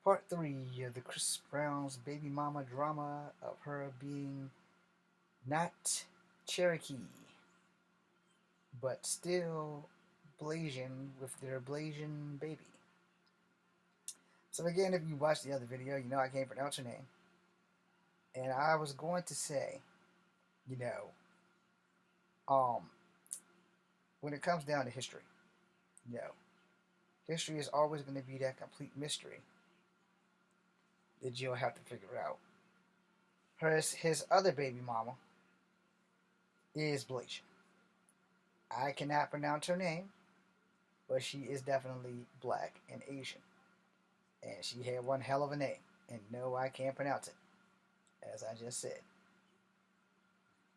Part 3 of the Chris Brown's baby mama drama of her being not Cherokee, but still Blasian with their Blasian baby. So again, if you watched the other video, you know I can't pronounce her name. And I was going to say, you know, um, when it comes down to history, you know, history is always going to be that complete mystery that you'll have to figure out. His other baby mama is Blasian. I cannot pronounce her name, but she is definitely black and Asian. And she had one hell of a name. And no, I can't pronounce it, as I just said.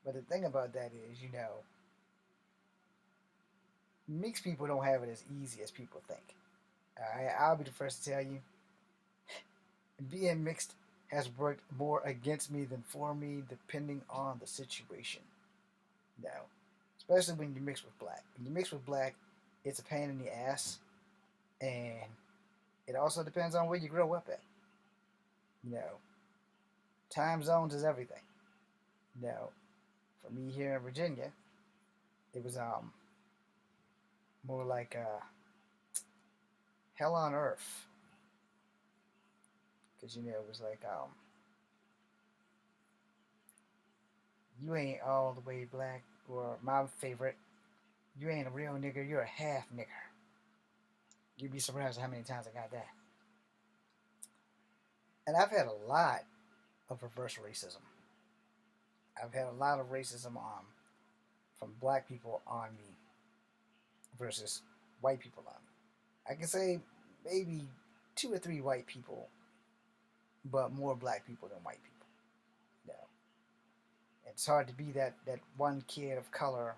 But the thing about that is, mixed people don't have it as easy as people think. Alright, I'll be the first to tell you, being mixed has worked more against me than for me, depending on the situation. No. Especially when you mix with black. When you mix with black, it's a pain in the ass. And it also depends on where you grow up at. Time zones is everything. For me here in Virginia, it was more like hell on earth, because it was like you ain't all the way black, or my favorite, you ain't a real nigger, you're a half nigger. You'd be surprised at how many times I got that. And I've had a lot of reverse racism. I've had a lot of racism from black people on me versus white people on me. I can say maybe 2 or 3 white people, but more black people than white people. It's hard to be that one kid of color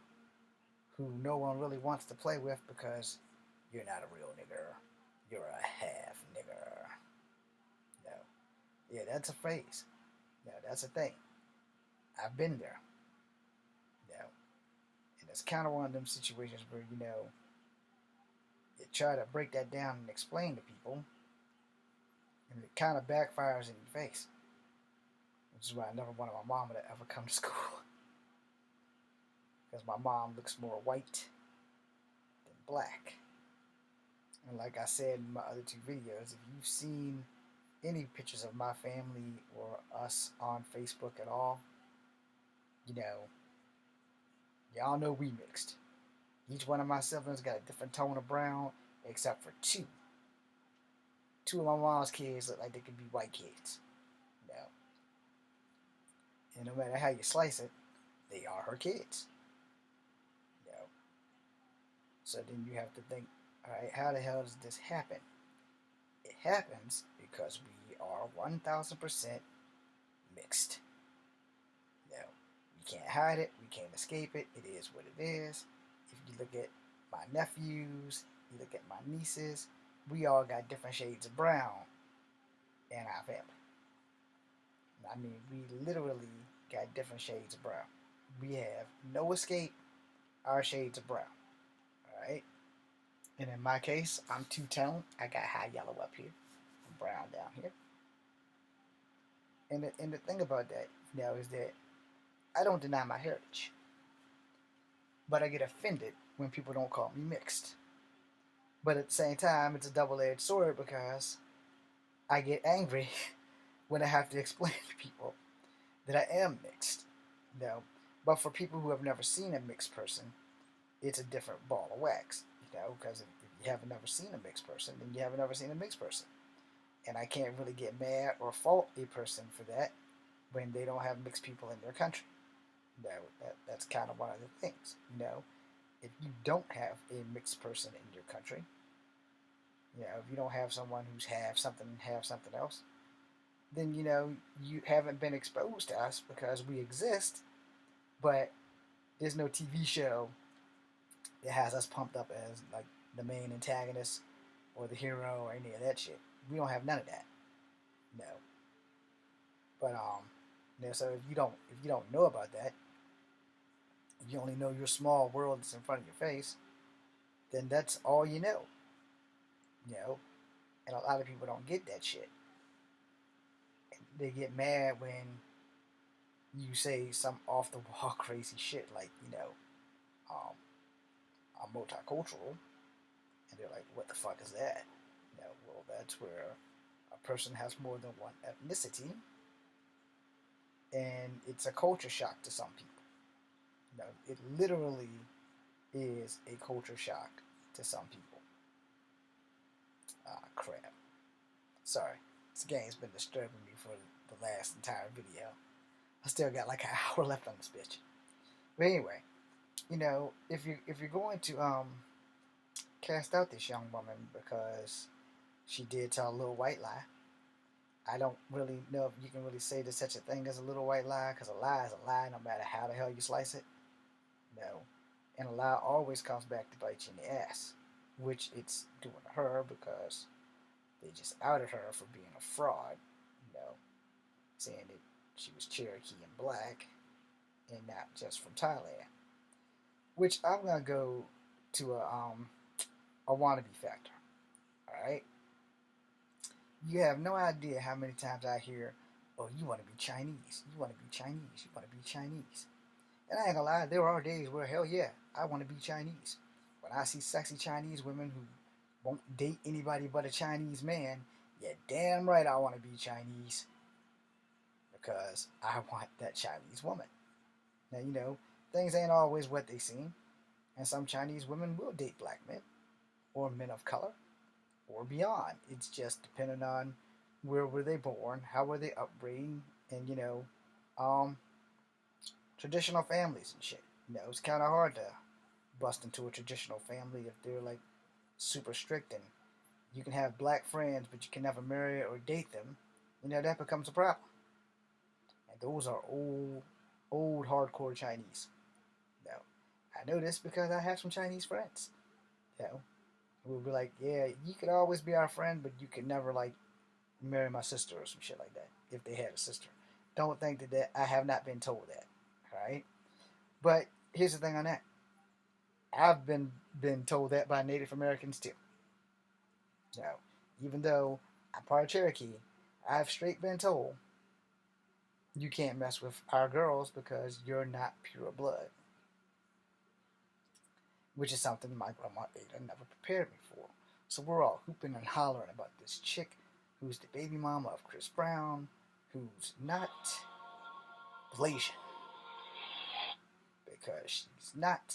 who no one really wants to play with because you're not a real nigger. You're a half nigger. Yeah, that's a phrase. That's a thing. I've been there. And it's kind of one of them situations where, you try to break that down and explain to people, and it kind of backfires in your face. Which is why I never wanted my mama to ever come to school. Because my mom looks more white than black. And like I said in my other 2 videos, if you've seen any pictures of my family or us on Facebook at all, y'all know we mixed. Each one of my siblings got a different tone of brown, except for 2. 2 of my mom's kids look like they could be white kids. And no matter how you slice it, they are her kids. So then you have to think, all right, how the hell does this happen? It happens because we are 1000% mixed. We can't hide it. We can't escape it. It is what it is. If you look at my nephews, you look at my nieces, we all got different shades of brown in our family. I mean, we literally got different shades of brown. We have no escape, our shades of brown. Alright? And in my case, I'm two-tone. I got high yellow up here and brown down here. And the thing about that, is that I don't deny my heritage. But I get offended when people don't call me mixed. But at the same time, it's a double-edged sword because I get angry when I have to explain to people that I am mixed. But for people who have never seen a mixed person, it's a different ball of wax. Because if you haven't never seen a mixed person, then you haven't ever seen a mixed person. And I can't really get mad or fault a person for that when they don't have mixed people in their country. That's kind of one of the things. If you don't have a mixed person in your country, if you don't have someone who's half something and half something else, then you haven't been exposed to us because we exist, but there's no TV show that has us pumped up as like the main antagonist or the hero or any of that shit. We don't have none of that. But so if you don't know about that, if you only know your small world that's in front of your face, then that's all you know. And a lot of people don't get that shit. they get mad when you say some off the wall crazy shit like, um, I'm multicultural, and they're like, what the fuck is that? Well, that's where a person has more than one ethnicity, and it's a culture shock to some people. It literally is a culture shock to some people. Ah, crap. Sorry, this game's been disturbing me for the last entire video. I still got like an hour left on this bitch. But anyway, if you're going to cast out this young woman because she did tell a little white lie, I don't really know if you can really say there's such a thing as a little white lie, because a lie is a lie no matter how the hell you slice it. No. And a lie always comes back to bite you in the ass, which it's doing to her because they just outed her for being a fraud, saying that she was Cherokee and black and not just from Thailand. Which I'm gonna go to a wannabe factor. Alright? You have no idea how many times I hear, oh, you want to be Chinese. You want to be Chinese. You want to be Chinese. And I ain't gonna lie, there are days where, hell yeah, I want to be Chinese. When I see sexy Chinese women who won't date anybody but a Chinese man, yeah, damn right I want to be Chinese. Because I want that Chinese woman. Now, things ain't always what they seem. And some Chinese women will date black men, or men of color, or beyond. It's just depending on where were they born, how were they upbringing, and traditional families and shit. It's kind of hard to bust into a traditional family if they're like super strict, and you can have black friends but you can never marry or date them. That becomes a problem. And those are old hardcore Chinese. I know this because I have some Chinese friends. We'll be like, yeah, you could always be our friend, but you could never like marry my sister or some shit like that if they had a sister. Don't think that I have not been told that. Alright? But here's the thing on that. I've been told that by Native Americans too. Even though I'm part of Cherokee, I've straight been told you can't mess with our girls because you're not pure blood. Which is something my grandma Ada never prepared me for. So we're all hooping and hollering about this chick who's the baby mama of Chris Brown, who's not Blasian. Because she's not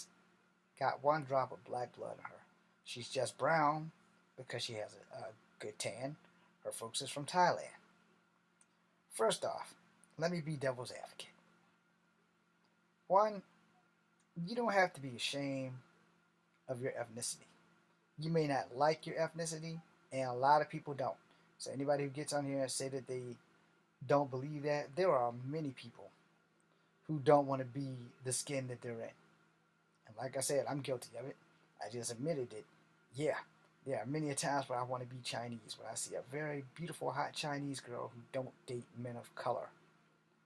got one drop of black blood in her. She's just brown because she has a good tan. Her folks is from Thailand. First off, let me be devil's advocate. One, you don't have to be ashamed of your ethnicity. You may not like your ethnicity, and a lot of people don't. So anybody who gets on here and say that they don't believe that, there are many people who don't want to be the skin that they're in. And like I said, I'm guilty of it. I just admitted it. Yeah, there are many times where I want to be Chinese, when I see a very beautiful, hot Chinese girl who don't date men of color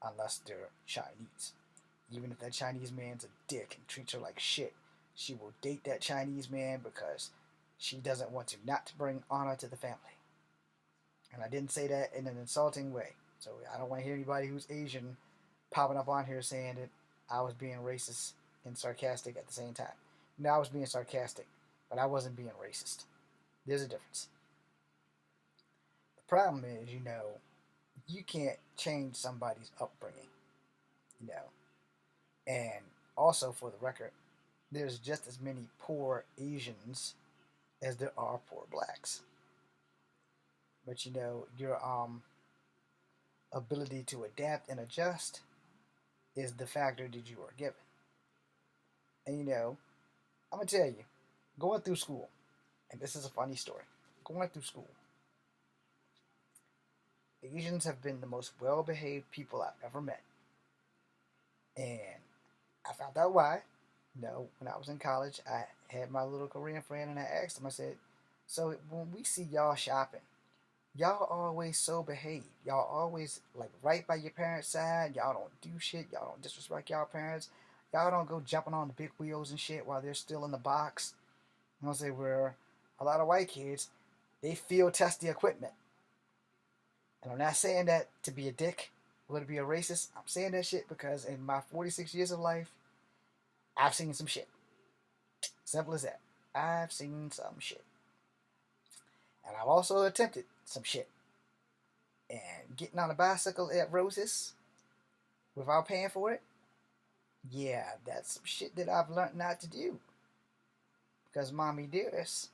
unless they're Chinese. Even if that Chinese man's a dick and treats her like shit, she will date that Chinese man because she doesn't want to not to bring honor to the family. And I didn't say that in an insulting way. So I don't want to hear anybody who's Asian popping up on here saying that I was being racist and sarcastic at the same time. No, I was being sarcastic, but I wasn't being racist. There's a difference. The problem is, you can't change somebody's upbringing. And also, for the record, there's just as many poor Asians as there are poor blacks. But your ability to adapt and adjust is the factor that you are given. And I'm gonna tell you, going through school, and this is a funny story. Going through school, Asians have been the most well-behaved people I've ever met. And I found out why. When I was in college, I had my little Korean friend, and I asked him, I said, so when we see y'all shopping, y'all always so behaved. Y'all always like right by your parents' side. Y'all don't do shit. Y'all don't disrespect y'all parents. Y'all don't go jumping on the big wheels and shit while they're still in the box. I'll say where a lot of white kids, they field test the equipment. And I'm not saying that to be a dick or to be a racist. I'm saying that shit because in my 46 years of life, I've seen some shit. Simple as that. I've seen some shit. And I've also attempted some shit. And getting on a bicycle at Rose's without paying for it, yeah, that's some shit that I've learned not to do. Because Mommy Dearest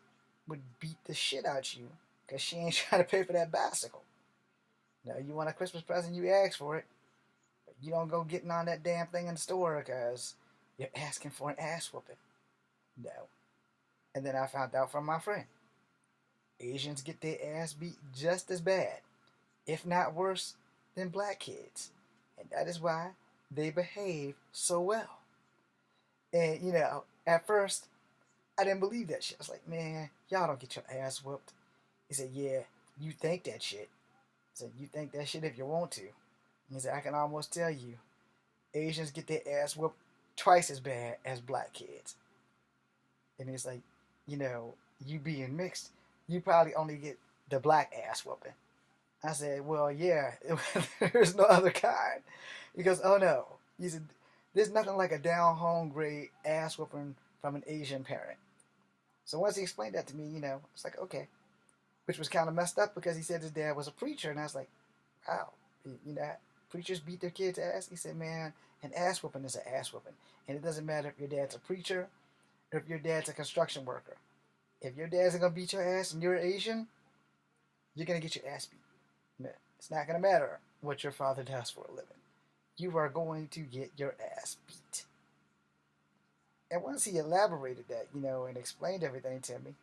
would beat the shit out you because she ain't trying to pay for that bicycle. Now, you want a Christmas present, you ask for it. But you don't go getting on that damn thing in the store because you're asking for an ass whooping. No. And then I found out from my friend, Asians get their ass beat just as bad, if not worse, than black kids. And that is why they behave so well. And, you know, at first, I didn't believe that shit. I was like, man, y'all don't get your ass whooped. He said, yeah, you think that shit. I said, you think that shit if you want to. He said, I can almost tell you, Asians get their ass whooped twice as bad as black kids. And it's like, you know, you being mixed, you probably only get the black ass whooping. I said, well, yeah, there's no other kind. He goes, oh no. He said, there's nothing like a down home grade ass whooping from an Asian parent. So once he explained that to me, you know, it's like, okay. Which was kind of messed up because he said his dad was a preacher. And I was like, wow, you know, preachers beat their kids' ass? He said, man, an ass whooping is an ass whooping. And it doesn't matter if your dad's a preacher or if your dad's a construction worker. If your dad's going to beat your ass and you're Asian, you're going to get your ass beat. It's not going to matter what your father does for a living. You are going to get your ass beat. And once he elaborated that, you know, and explained everything to me,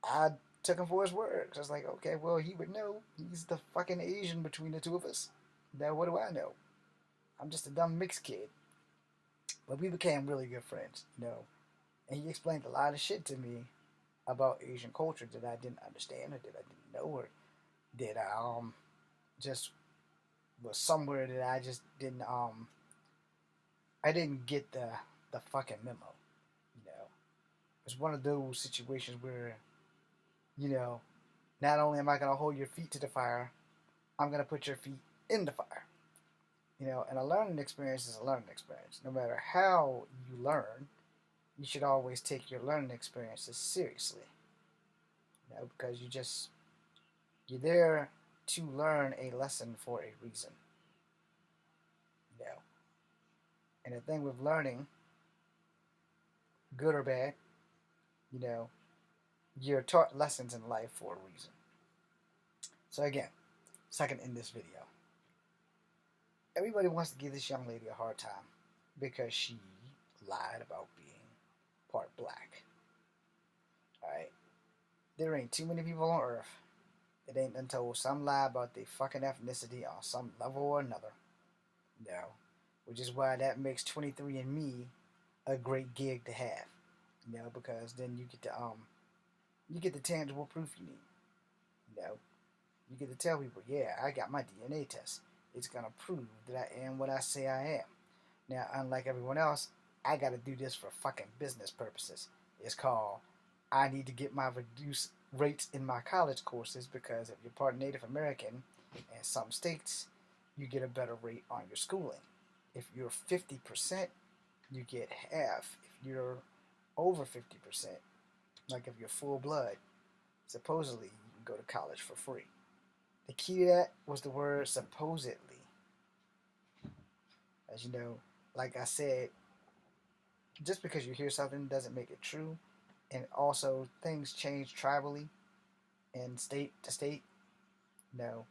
I took him for his word. I was like, okay, well, he would know. He's the fucking Asian between the two of us. Now, what do I know? I'm just a dumb mixed kid. But we became really good friends, you know. And he explained a lot of shit to me about Asian culture that I didn't understand or that I didn't know or that I just was somewhere that I just didn't I didn't get the fucking memo, you know. It's one of those situations where, you know, not only am I gonna hold your feet to the fire, I'm gonna put your feet in the fire. You know, and a learning experience is a learning experience. No matter how you learn, you should always take your learning experiences seriously. You know, because you're there to learn a lesson for a reason. You know. And the thing with learning, good or bad, you know, you're taught lessons in life for a reason. So again, second in this video. Everybody wants to give this young lady a hard time because she lied about being part black. Alright? There ain't too many people on earth that ain't been told some lie about their fucking ethnicity on some level or another. No. Which is why that makes 23andMe a great gig to have. You know, because then you get the tangible proof you need. You know, you get to tell people, yeah, I got my DNA test. It's gonna prove that I am what I say I am. Now, unlike everyone else, I gotta do this for fucking business purposes. It's called, I need to get my reduced rates in my college courses because if you're part Native American in some states, you get a better rate on your schooling. If you're 50%, you get half. If you're over 50%, like if you're full blood, supposedly you can go to college for free. The key to that was the word supposedly. As you know, like I said, just because you hear something doesn't make it true. And also, things change tribally and state to state. No,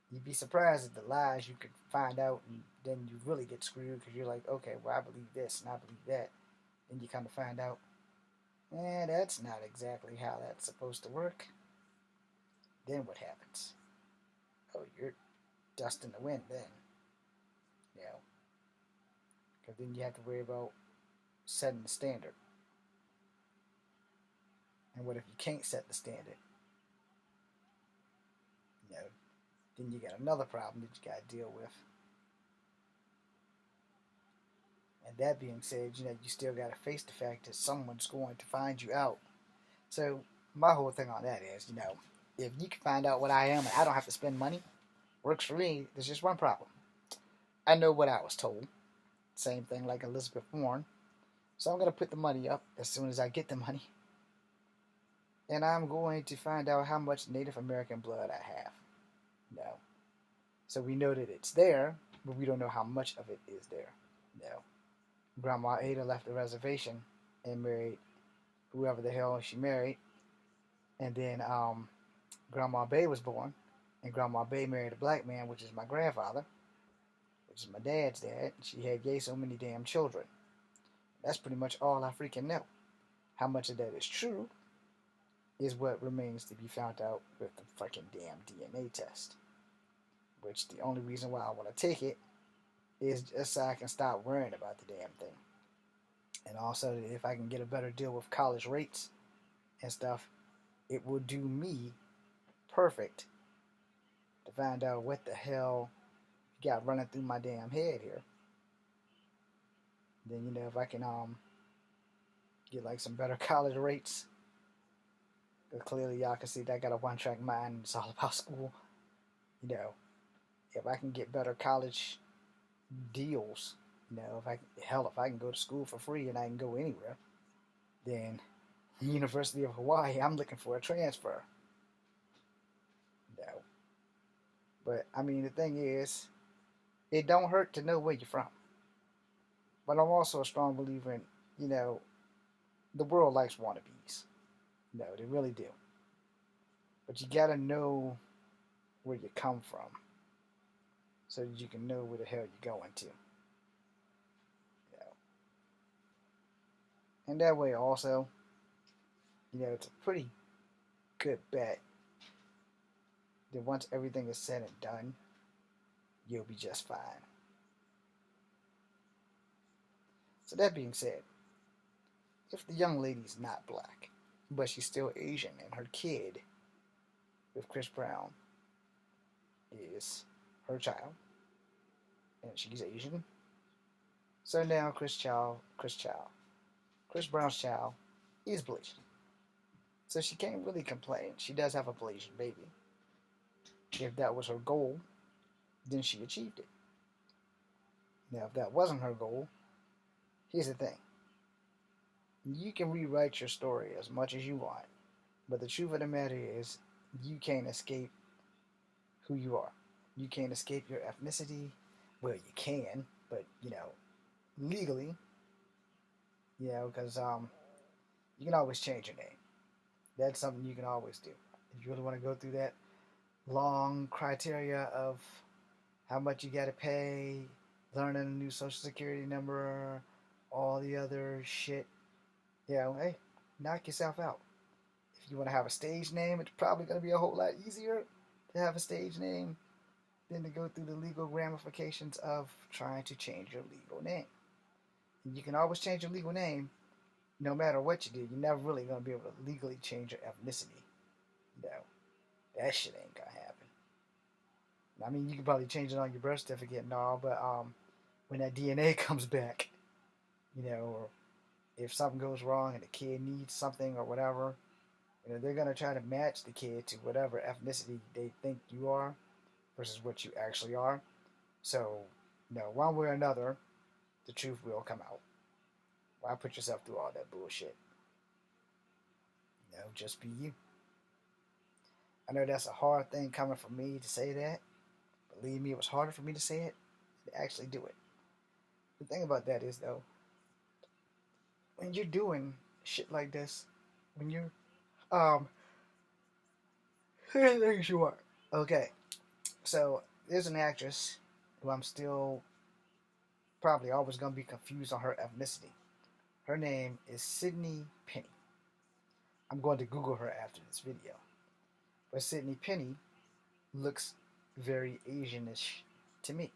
you'd be surprised at the lies you could find out, and then you really get screwed because you're like, okay, well, I believe this and I believe that. Then you kind of find out, that's not exactly how that's supposed to work. Then what happens? Oh, you're dust in the wind then. You know, because then you have to worry about setting the standard. And what if you can't set the standard? You know, then you got another problem that you got to deal with. And that being said, you know, you still got to face the fact that someone's going to find you out. So my whole thing on that is, you know, if you can find out what I am and I don't have to spend money, Works for me. There's just one problem. I know what I was told. Same thing like Elizabeth Warren. So I'm going to put the money up as soon as I get the money. And I'm going to find out how much Native American blood I have. No. So we know that it's there, but we don't know how much of it is there. No. Grandma Ada left the reservation and married whoever the hell she married. And then Grandma Bay was born. And Grandma Bay married a black man, which is my grandfather, which is my dad's dad. She had yay so many damn children. That's pretty much all I freaking know. How much of that is true is what remains to be found out with the fucking damn DNA test. Which the only reason why I want to take it is just so I can stop worrying about the damn thing. And also, if I can get a better deal with college rates and stuff, it will do me perfect to find out what the hell you got running through my damn head here. Then, if I can get like some better college rates, because clearly y'all can see that I got a one-track mind and it's all about school. If I can get better college deals, if I can go to school for free and I can go anywhere, then University of Hawaii, I'm looking for a transfer. But I mean, the thing is, it don't hurt to know where you're from. But I'm also a strong believer in, the world likes wannabes. They really do. But you gotta know where you come from, so that you can know where the hell you're going to. And that way also, it's a pretty good bet that once everything is said and done, you'll be just fine. So that being said, if the young lady's not black, but she's still Asian, and her kid with Chris Brown is her child, and she's Asian, so now Chris Brown's child is Blasian. So she can't really complain. She does have a Blasian baby. If that was her goal, then she achieved it. Now, if that wasn't her goal, here's the thing. You can rewrite your story as much as you want, but the truth of the matter is, you can't escape who you are. You can't escape your ethnicity. Well, you can, but, legally, because you can always change your name. That's something you can always do. If you really want to go through that long criteria of how much you got to pay, learning a new social security number, all the other shit, hey, knock yourself out. If you want to have a stage name, it's probably going to be a whole lot easier to have a stage name than to go through the legal ramifications of trying to change your legal name. You can always change your legal name no matter what you do. You're never really going to be able to legally change your ethnicity. That shit ain't going to happen. I mean, you can probably change it on your birth certificate and all, but when that DNA comes back, or if something goes wrong and the kid needs something or whatever, they're going to try to match the kid to whatever ethnicity they think you are versus what you actually are. So, one way or another, the truth will come out. Why put yourself through all that bullshit? Just be you. I know that's a hard thing coming from me to say that. Believe me, it was harder for me to say it than to actually do it. The thing about that is, though, when you're doing shit like this, when you're, things you are. Okay, so there's an actress who I'm still probably always going to be confused on her ethnicity. Her name is Sydney Penny. I'm going to Google her after this video. But Sydney Penny looks very Asianish to me.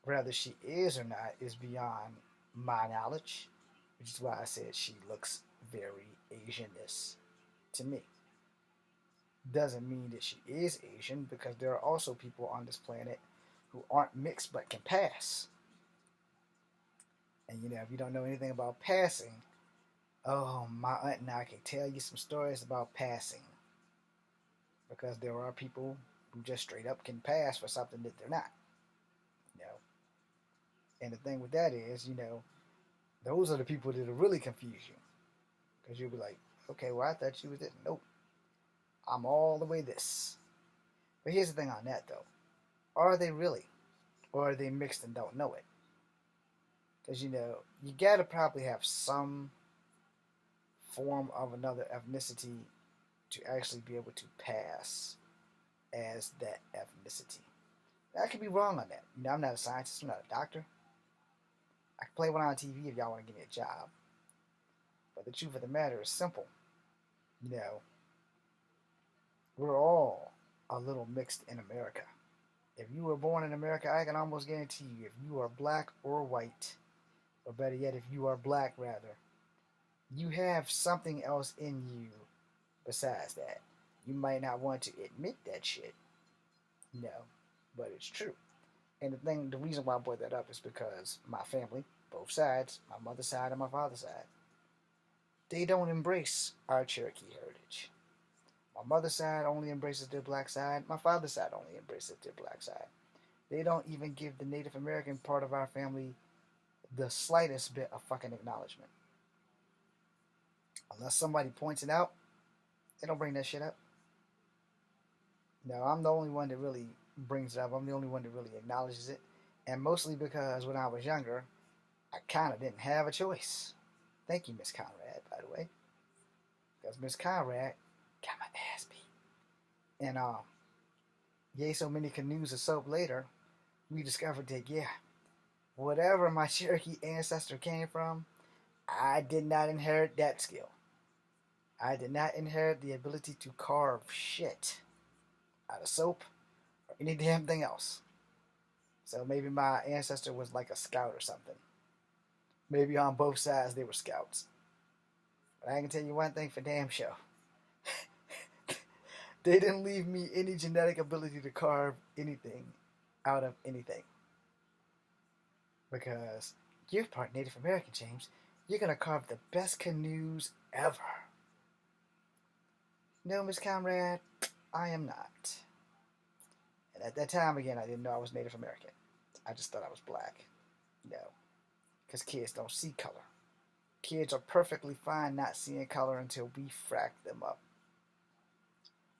Whether she is or not is beyond my knowledge, which is why I said she looks very Asianish to me. Doesn't mean that she is Asian, because there are also people on this planet who aren't mixed but can pass. And if you don't know anything about passing, oh, my aunt and I can tell you some stories about passing. Because there are people who just straight up can pass for something that they're not. You know, and the thing with that is, those are the people that'll really confuse you, because you'll be like, okay, well I thought you was this. Nope, I'm all the way this. But here's the thing on that though: are they really, or are they mixed and don't know it? Because you gotta probably have some form of another ethnicity to actually be able to pass as that ethnicity. I could be wrong on that. I'm not a scientist. I'm not a doctor. I can play one on TV if y'all want to give me a job. But the truth of the matter is simple. You know, we're all a little mixed in America. If you were born in America, I can almost guarantee you, if you are black or white, or better yet, if you are black rather, you have something else in you besides that. You might not want to admit that shit, but it's true. And the reason why I brought that up is because my family, both sides, my mother's side and my father's side, they don't embrace our Cherokee heritage. My mother's side only embraces their black side. My father's side only embraces their black side. They don't even give the Native American part of our family the slightest bit of fucking acknowledgement. Unless somebody points it out, they don't bring that shit up. No, I'm the only one that really brings it up. I'm the only one that really acknowledges it. And mostly because when I was younger, I kind of didn't have a choice. Thank you, Miss Conrad, by the way. Because Miss Conrad got my ass beat. And yay, so many canoes of soap later, we discovered that, whatever my Cherokee ancestor came from, I did not inherit that skill. I did not inherit the ability to carve shit out of soap or any damn thing else. So maybe my ancestor was like a scout or something. Maybe on both sides they were scouts. But I can tell you one thing for damn sure. They didn't leave me any genetic ability to carve anything out of anything. Because you're part Native American, James. You're going to carve the best canoes ever. No, Miss Conrad, I am not. And at that time, again, I didn't know I was Native American. I just thought I was black. Because kids don't see color. Kids are perfectly fine not seeing color until we frack them up.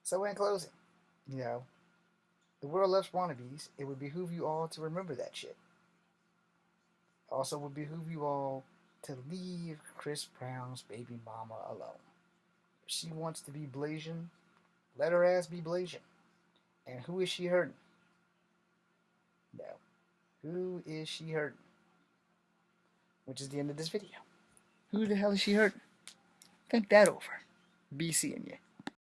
So in closing, the world loves wannabes. It would behoove you all to remember that shit. Also would behoove you all to leave Chris Brown's baby mama alone. If she wants to be Blasian, let her ass be Blasian. And who is she hurting? No. Who is she hurting? Which is the end of this video. Who the hell is she hurting? Think that over. Be seeing you.